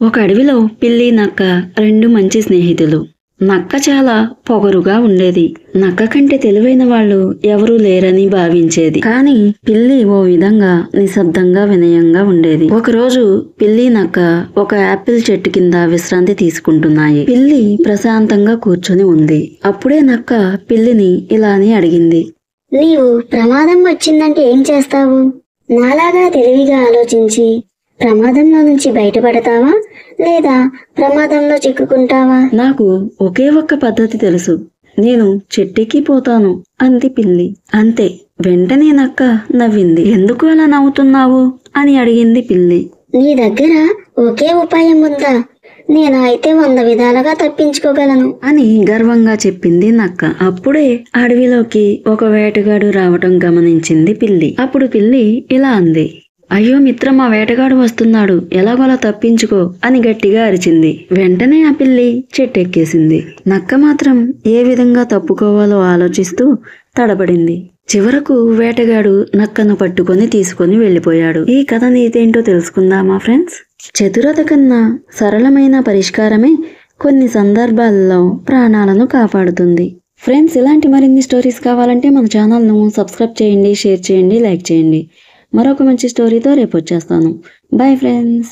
ఒక అడవిలో పిల్లి నక్క రెండు మంచి స్నేహితులు. నక్క చాలా పొగరుగా ఉండేది. నక్క కంటే తెలివైన వాళ్ళు ఎవరూ లేరని భావించేది. కానీ పిల్లి ఓ విధంగా నిశ్శబ్దంగా వినయంగా ఉండేది. ఒకరోజు పిల్లి నక్క ఒక యాపిల్ చెట్టు కింద విశ్రాంతి తీసుకుంటున్నాయి. పిల్లి ప్రశాంతంగా కూర్చొని ఉంది. అప్పుడే నక్క పిల్లిని ఇలా అని అడిగింది. నీవు ప్రమాదం వచ్చిందంటే ఏం చేస్తావు? నాలాగా తెలివిగా ఆలోచించి ప్రమాదంలో నుంచి బయటపడతావా లేదా ప్రమాదంలో చిక్కుకుంటావా? నాకు ఒకే ఒక్క పద్ధతి తెలుసు. నేను చెట్టెక్కి పోతాను అంది పిల్లి. అంతే. వెంటనే నక్క నవ్వింది. ఎందుకు అలా నవ్వుతున్నావు అని అడిగింది పిల్లి. నీ దగ్గర ఒకే ఉపాయం ఉందా? నేను అయితే 100 విధాలుగా తప్పించుకోగలను అని గర్వంగా చెప్పింది నక్క. అప్పుడే అడవిలోకి ఒక వేటగాడు రావటం గమనించింది పిల్లి. అప్పుడు పిల్లి ఇలా అంది. అయ్యో మిత్రమా, వేటగాడు వస్తున్నాడు, ఎలాగోలా తప్పించుకో అని గట్టిగా అరిచింది. వెంటనే ఆ పిల్లి చెట్టెక్కేసింది. నక్క మాత్రం ఏ విధంగా తప్పుకోవాలో ఆలోచిస్తూ తడబడింది. చివరకు వేటగాడు నక్కను పట్టుకొని తీసుకొని వెళ్ళిపోయాడు. ఈ కథ నీతేంటో తెలుసుకుందామా ఫ్రెండ్స్? చతురత కన్నా సరళమైన పరిష్కారమే కొన్ని సందర్భాల్లో ప్రాణాలను కాపాడుతుంది. ఫ్రెండ్స్, ఇలాంటి మరిన్ని స్టోరీస్ కావాలంటే మన ఛానల్ను సబ్స్క్రైబ్ చేయండి, షేర్ చేయండి, లైక్ చేయండి. మరొక మంచి స్టోరీతో రేపు వచ్చేస్తాను. Bye friends.